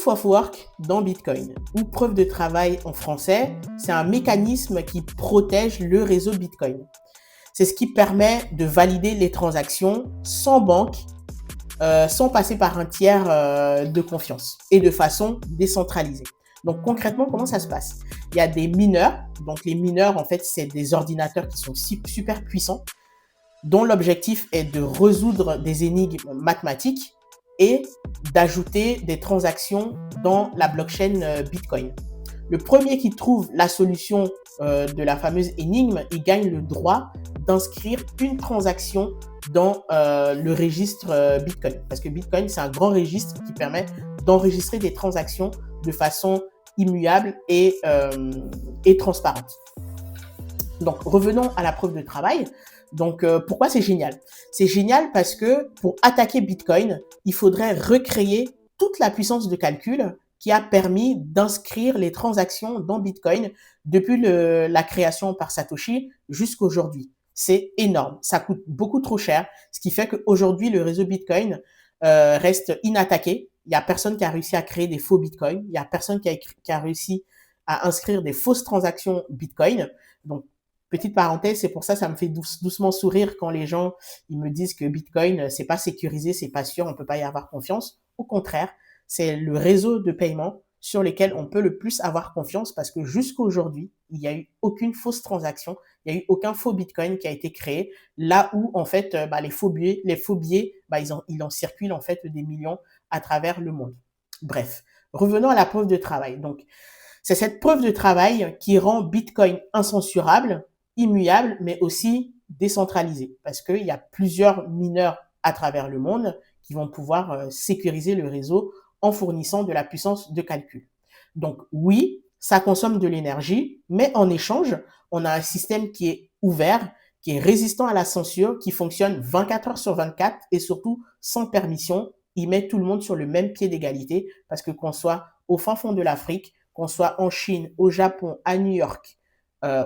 Proof of Work dans Bitcoin, ou preuve de travail en français, c'est un mécanisme qui protège le réseau Bitcoin. C'est ce qui permet de valider les transactions sans banque, sans passer par un tiers de confiance et de façon décentralisée. Donc concrètement, comment ça se passe? Il y a des mineurs. Donc les mineurs, en fait, c'est des ordinateurs qui sont super puissants, dont l'objectif est de résoudre des énigmes mathématiques et d'ajouter des transactions dans la blockchain Bitcoin. Le premier qui trouve la solution de la fameuse énigme, il gagne le droit d'inscrire une transaction dans le registre Bitcoin. Parce que Bitcoin, c'est un grand registre qui permet d'enregistrer des transactions de façon immuable et transparente. Donc, revenons à la preuve de travail. Donc, pourquoi c'est génial? C'est génial parce que pour attaquer Bitcoin, il faudrait recréer toute la puissance de calcul qui a permis d'inscrire les transactions dans Bitcoin depuis la création par Satoshi jusqu'à aujourd'hui. C'est énorme. Ça coûte beaucoup trop cher, ce qui fait qu'aujourd'hui, le réseau Bitcoin reste inattaqué. Il n'y a personne qui a réussi à créer des faux Bitcoins. Il n'y a personne qui a réussi à inscrire des fausses transactions Bitcoin. Donc, petite parenthèse, c'est pour ça me fait doucement sourire quand les gens ils me disent que Bitcoin, c'est pas sécurisé, c'est pas sûr, on peut pas y avoir confiance. Au contraire, c'est le réseau de paiement sur lequel on peut le plus avoir confiance parce que jusqu'à aujourd'hui, il n'y a eu aucune fausse transaction, il n'y a eu aucun faux Bitcoin qui a été créé, là où en fait les faux billets, ils en circulent en fait des millions à travers le monde. Bref, revenons à la preuve de travail. Donc, c'est cette preuve de travail qui rend Bitcoin incensurable, immuable, mais aussi décentralisé parce qu'il y a plusieurs mineurs à travers le monde qui vont pouvoir sécuriser le réseau en fournissant de la puissance de calcul. Donc oui, ça consomme de l'énergie, mais en échange, on a un système qui est ouvert, qui est résistant à la censure, qui fonctionne 24 heures sur 24 et surtout sans permission. Il met tout le monde sur le même pied d'égalité parce que qu'on soit au fin fond de l'Afrique, qu'on soit en Chine, au Japon, à New York,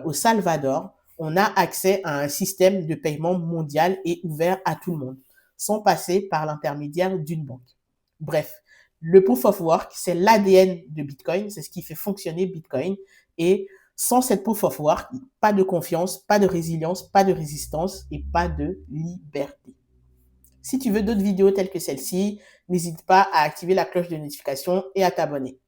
au Salvador, on a accès à un système de paiement mondial et ouvert à tout le monde, sans passer par l'intermédiaire d'une banque. Bref, le Proof of Work, c'est l'ADN de Bitcoin, c'est ce qui fait fonctionner Bitcoin. Et sans cette Proof of Work, pas de confiance, pas de résilience, pas de résistance et pas de liberté. Si tu veux d'autres vidéos telles que celle-ci, n'hésite pas à activer la cloche de notification et à t'abonner.